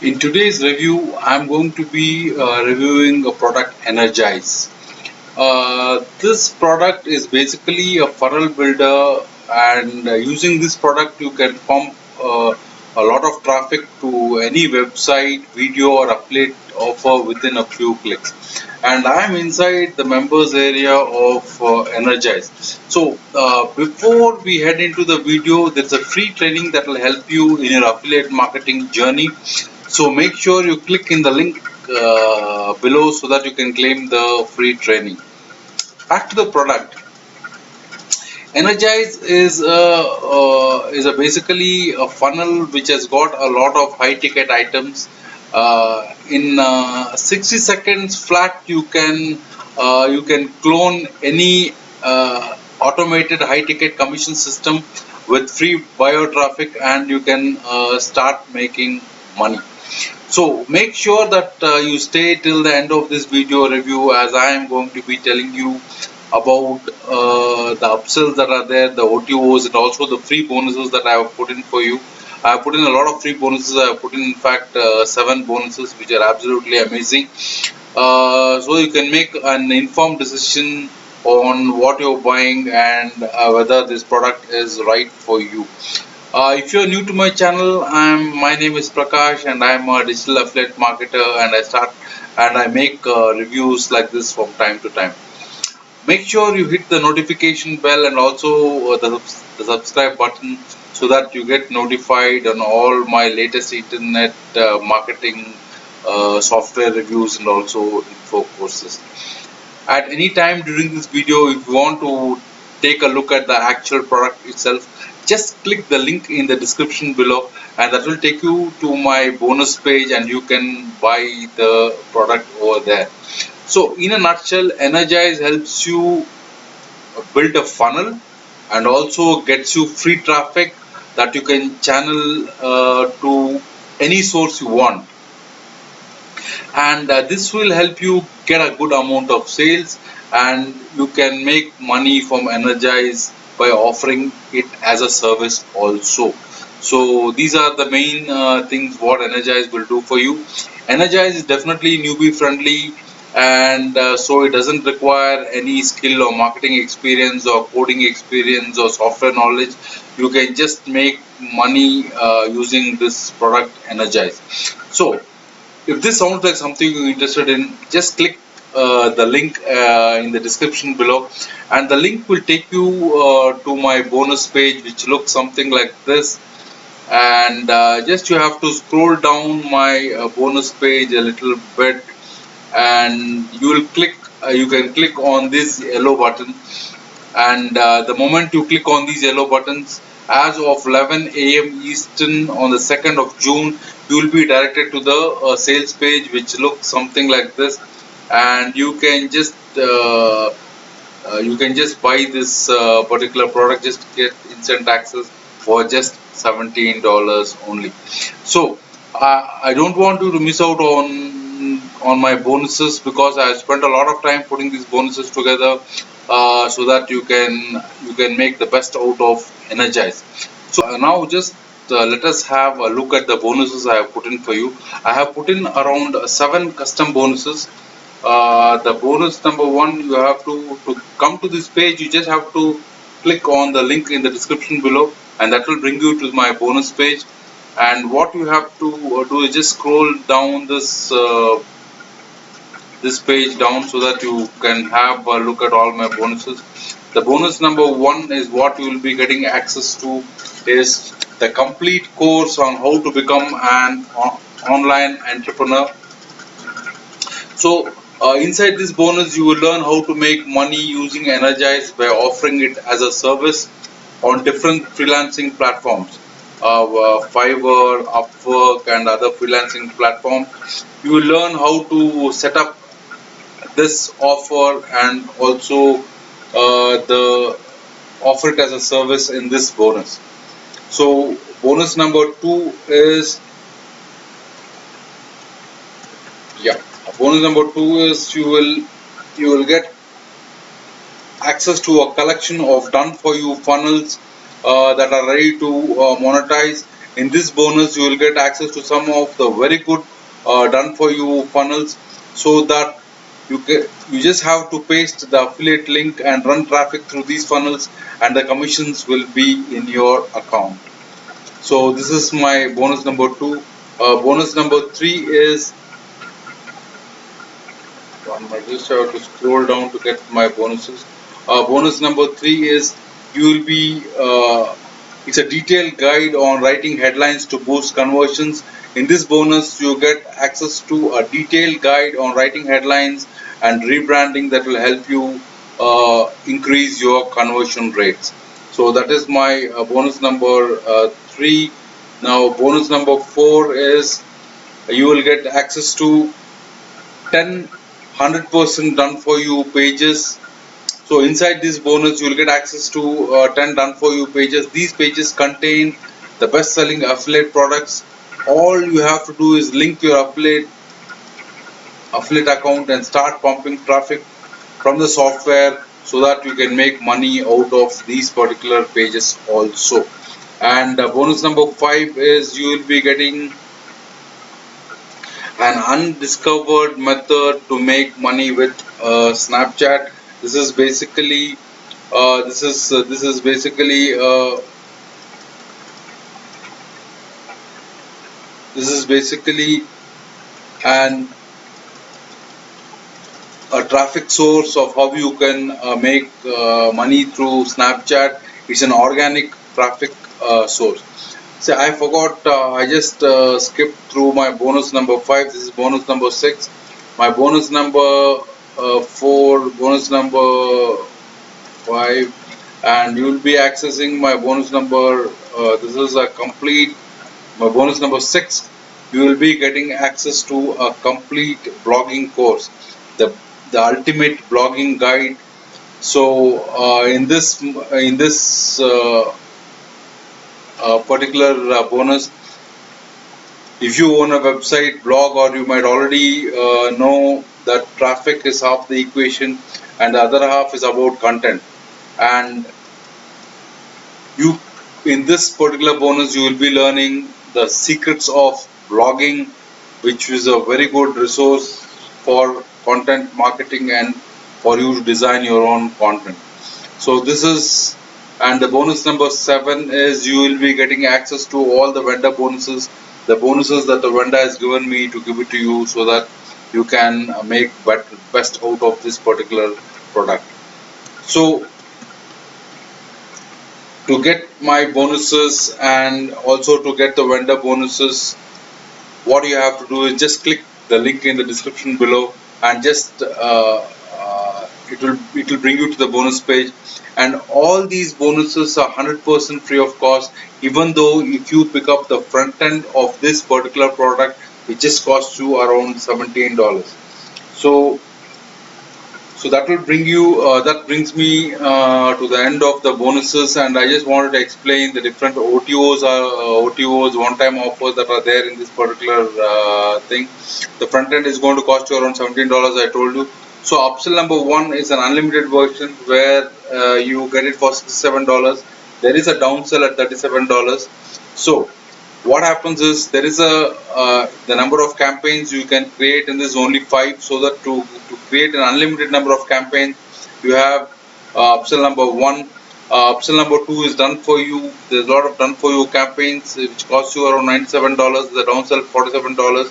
In today's review, I'm going to be reviewing a product Energize. This product is basically a funnel builder, and using this product, you can pump a lot of traffic to any website, video, or affiliate offer within a few clicks. And I'm inside the members area of Energize. So, before we head into the video, there's a free training that will help you in your affiliate marketing journey. So, make sure you click in the link below so that you can claim the free training. Back to the product. Energize is a basically a funnel which has got a lot of high ticket items. In 60 seconds flat, you can clone any automated high ticket commission system with free bio traffic, and you can start making money. So make sure that you stay till the end of this video review, as I am going to be telling you about the upsells that are there, the OTOs, and also the free bonuses that I have put in for you. I have put in a lot of free bonuses. I have put in fact 7 bonuses which are absolutely amazing. So you can make an informed decision on what you're buying and whether this product is right for you. If you're new to my channel, my name is Prakash, and I'm a digital affiliate marketer, and I make reviews like this from time to time. Make sure you hit the notification bell and also the subscribe button so that you get notified on all my latest internet marketing software reviews and also info courses. At any time during this video, if you want to take a look at the actual product itself, just click the link in the description below, and that will take you to my bonus page and you can buy the product over there. So in a nutshell, Energize helps you build a funnel and also gets you free traffic that you can channel to any source you want, and this will help you get a good amount of sales, and you can make money from Energize by offering it as a service also. So these are the main things what Energize will do for you. Energize is definitely newbie friendly, and so it doesn't require any skill or marketing experience or coding experience or software knowledge. You can just make money using this product Energize. So if this sounds like something you're interested in, just click the link in the description below, and the link will take you to my bonus page, which looks something like this. And just you have to scroll down my bonus page a little bit, and you can click on this yellow button, and the moment you click on these yellow buttons, as of 11 a.m. Eastern on the 2nd of June, you will be directed to the sales page, which looks something like this, and you can just buy this particular product, just get instant access for just $17 only. So I don't want you to miss out on my bonuses, because I spent a lot of time putting these bonuses together so that you can make the best out of Energize. So now just let us have a look at the bonuses I have put in for you. I have put in around 7 custom bonuses. The bonus number 1, you have to come to this page, you just have to click on the link in the description below, and that will bring you to my bonus page. And what you have to do is just scroll down this page down so that you can have a look at all my bonuses. The bonus number 1 is what you will be getting access to, is the complete course on how to become an online entrepreneur. So inside this bonus, you will learn how to make money using Energize by offering it as a service on different freelancing platforms, Fiverr, Upwork, and other freelancing platforms. You will learn how to set up this offer and also the offer it as a service in this bonus. So bonus number 2 is bonus number 2 is you will get access to a collection of done for you funnels that are ready to monetize, In this bonus, you will get access to some of the very good done for you funnels, so that you just have to paste the affiliate link and run traffic through these funnels, and the commissions will be in your account. So this is my bonus number 2. Bonus number 3 is, I just have to scroll down to get my bonuses. Bonus number 3 is, you will be it's a detailed guide on writing headlines to boost conversions. In this bonus, you get access to a detailed guide on writing headlines and rebranding that will help you increase your conversion rates. So that is my bonus number 3. Now bonus number 4 is, you will get access to 10 100% done for you pages. So inside this bonus, you will get access to 10 done for you pages. These pages contain the best selling affiliate products. All you have to do is link your affiliate account and start pumping traffic from the software, so that you can make money out of these particular pages also. And bonus number 5 is, you will be getting an undiscovered method to make money with Snapchat. This is basically this is basically an a traffic source of how you can make money through Snapchat. It's an organic traffic source. See, I forgot, I just skipped through my bonus number 5. This is bonus number 6. My bonus number 4, bonus number 5, and you will be accessing my bonus number, this is a complete, my bonus number 6. You will be getting access to a complete blogging course, the ultimate blogging guide. So in this particular bonus, if you own a website, blog, or you might already know that traffic is half the equation and the other half is about content. And you, in this particular bonus, you will be learning the secrets of blogging, which is a very good resource for content marketing and for you to design your own content. So this is, and the bonus number 7 is, you will be getting access to all the vendor bonuses, the bonuses that the vendor has given me to give it to you, so that you can make best out of this particular product. So to get my bonuses and also to get the vendor bonuses, what you have to do is just click the link in the description below, and just it will bring you to the bonus page. And all these bonuses are 100% free of cost, even though if you pick up the front end of this particular product, it just costs you around $17. So that will bring you that brings me to the end of the bonuses, and I just wanted to explain the different OTOs, one-time offers that are there in this particular thing. The front end is going to cost you around $17, I told you. So upsell number 1 is an unlimited version where you get it for $67. There is a downsell at $37. So what happens is, there is the number of campaigns you can create in this only 5, so that to create an unlimited number of campaigns, you have upsell number 1. Upsell number 2 is done for you. There's a lot of done for you campaigns which cost you around $97. The downsell $47.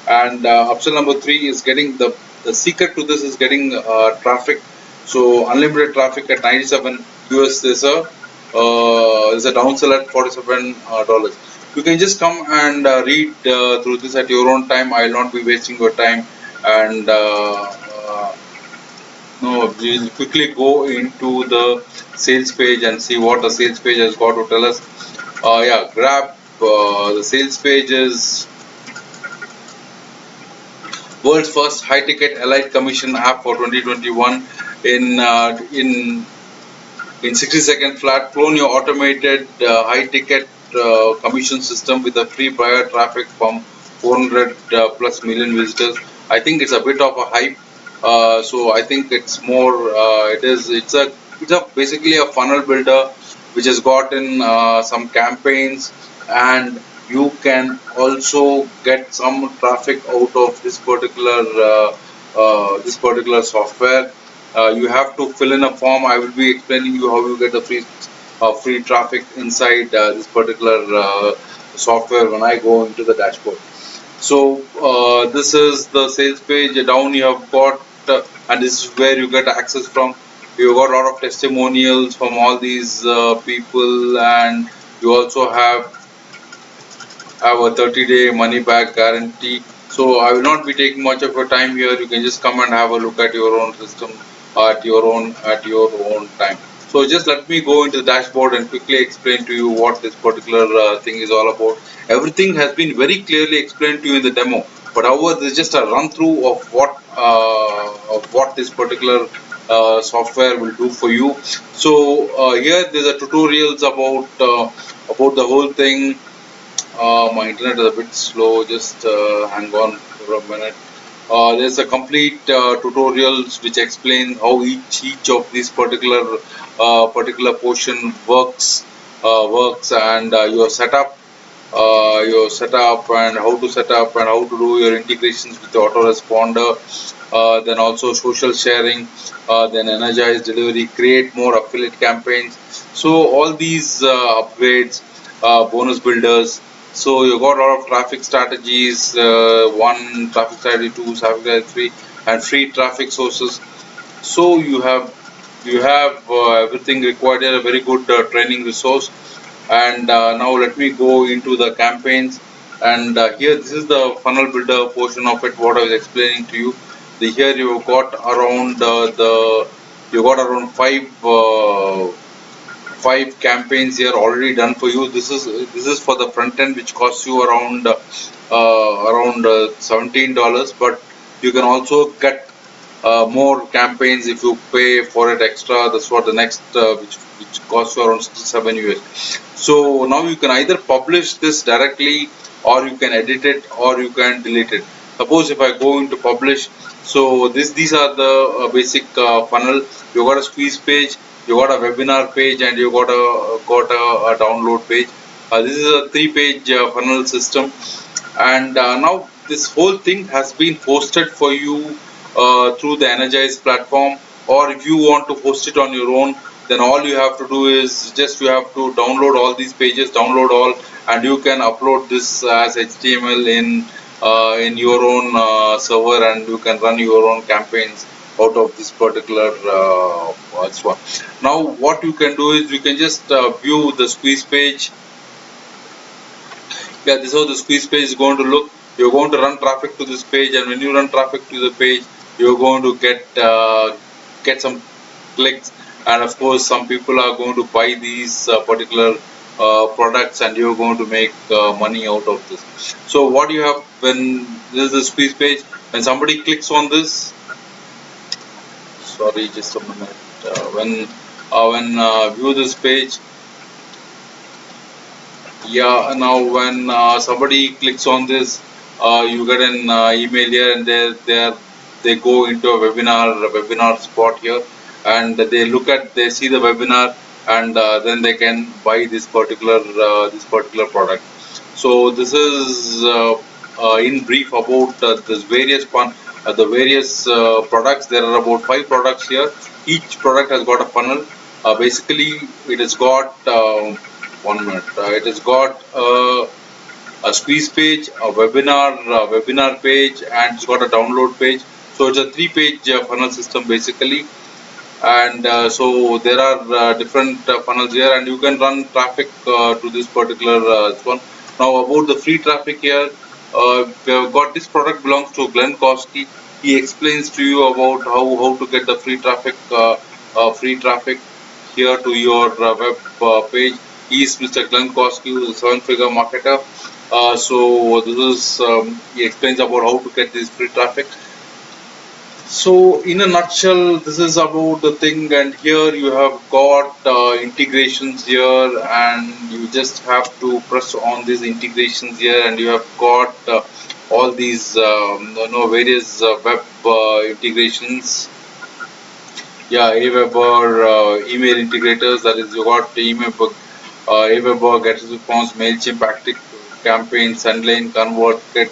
And upsell number 3 is getting the secret to this is getting traffic. So unlimited traffic at 97 US is a downsell at $47. You can just come and read through this at your own time. I will not be wasting your time. And no, we'll quickly go into the sales page and see what the sales page has got to tell us. Yeah, grab the sales page is world's first high ticket allied commission app for 2021. In 60-second flat, clone your automated high ticket commission system with a free buyer traffic from 400 plus million visitors. I think it's a bit of a hype. So I think it's more. It's a basically a funnel builder which has gotten some campaigns, and you can also get some traffic out of this particular software. You have to fill in a form. I will be explaining you how you get the free traffic inside this particular software when I go into the dashboard. So this is the sales page. Down you have got, and this is where you get access from. You got a lot of testimonials from all these people, and you also have a 30-day money back guarantee. So I will not be taking much of your time here. You can just come and have a look at your own system at your own time. So just let me go into the dashboard and quickly explain to you what this particular thing is all about. Everything has been very clearly explained to you in the demo, but however, this is just a run through of what this particular software will do for you. So here there's a tutorials about the whole thing. My internet is a bit slow. Just hang on for a minute. There's a complete tutorials which explain how each of these particular portion works, and your setup and how to set up and how to do your integrations with the autoresponder, then also social sharing, then energize delivery, create more affiliate campaigns. So all these upgrades, bonus builders. So you got a lot of traffic strategies, one traffic strategy, two traffic strategy, three, and free traffic sources. So you have everything required here, a very good training resource. And now let me go into the campaigns. And here, this is the funnel builder portion of it, what I was explaining to you. Here you got around five campaigns here already done for you. This is for the front end, which costs you around $17, but you can also get more campaigns if you pay for it extra. That's what the next, which costs you around 67 US. So now you can either publish this directly, or you can edit it, or you can delete it. Suppose if I go into publish, so these are the basic funnel. You got a squeeze page, you got a webinar page, and you got a download page. This is a three-page funnel system, and now this whole thing has been hosted for you through the Energize platform. Or if you want to host it on your own, then all you have to do is just you have to download all these pages, download all, and you can upload this as HTML in your own server, and you can run your own campaigns out of this particular one. Now what you can do is you can just view the squeeze page. Yeah, this is how the squeeze page is going to look. You're going to run traffic to this page, and when you run traffic to the page, you're going to get some clicks, and of course some people are going to buy these particular products, and you're going to make money out of this. So what you have, when this is the squeeze page, when somebody clicks on this, sorry, just a minute, when view this page. Yeah, now when somebody clicks on this, you get an email here, and they go into a webinar spot here, and they see the webinar, and then they can buy this particular product. So this is in brief about the various products. There are about five products here. Each product has got a funnel. Basically, it has got one minute. It has got a squeeze page, a webinar page, and it's got a download page. So it's a three-page funnel system basically. And so there are different funnels here, and you can run traffic to this particular one. Now about the free traffic here, we have got this product belongs to Glenn Kosky. He explains to you about how to get the free traffic here to your web page. He is Mr. Glenn Kosky, who is a seven-figure marketer. So this is he explains about how to get this free traffic. So, in a nutshell, this is about the thing, and here you have got integrations here, and you just have to press on these integrations here, and you have got all these various web integrations. Yeah, Aweber email integrators. That is, you got email, Aweber, GetResponse, Mailchimp, campaign, SendLane, ConvertKit,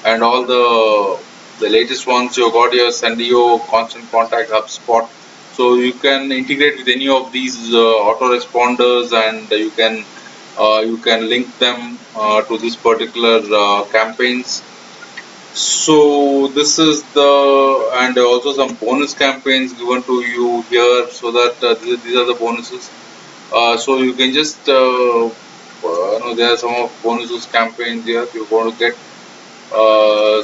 and all the latest ones. You got your Sendio, Constant Contact, HubSpot. So you can integrate with any of these autoresponders, and you can link them to this particular campaigns. So this is the, and also some bonus campaigns given to you here, so that these are the bonuses. So you can just there are some of bonuses campaigns here you're going to get.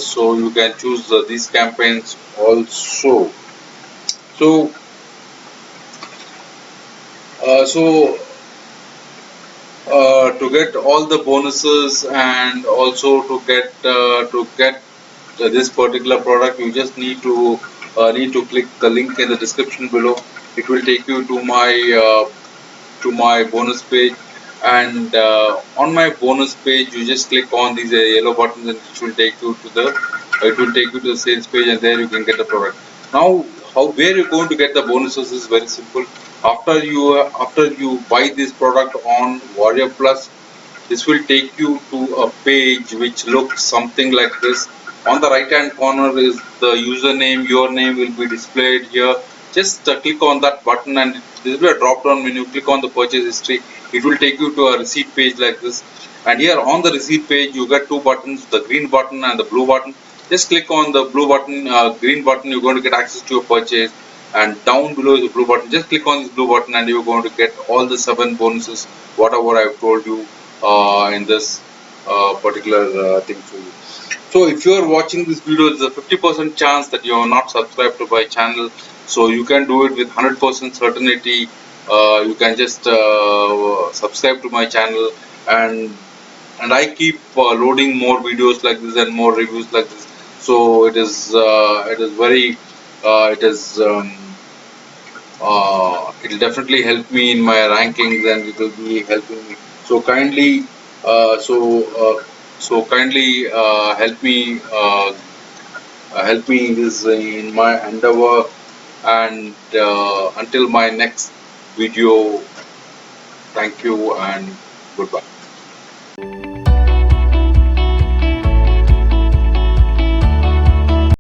So you can choose these campaigns also. So so to get all the bonuses, and also to get this particular product, you just need to click the link in the description below. It will take you to my bonus page, and on my bonus page you just click on these yellow buttons, and it will take you to the sales page, and there you can get the product. Now, where you're going to get the bonuses is very simple. After you buy this product on Warrior Plus, this will take you to a page which looks something like this. On the right hand corner is the username. Your name will be displayed here. Just click on that button, and this will be a drop down menu. Click on the purchase history. It will take you to a receipt page like this. And here on the receipt page, you get two buttons, the green button and the blue button. Just click on the blue button, green button, you're going to get access to your purchase. And down below is the blue button. Just click on this blue button, and you're going to get all the 7 bonuses, whatever I've told you in this particular thing for you. So if you are watching this video, there's a 50% chance that you are not subscribed to my channel. So you can do it with 100% certainty. You can just subscribe to my channel, and I keep loading more videos like this and more reviews like this. So it is very it is it will definitely help me in my rankings, and it will be helping me. So kindly, uh, so kindly help me in this in my endeavor. And until my next video, thank you and goodbye.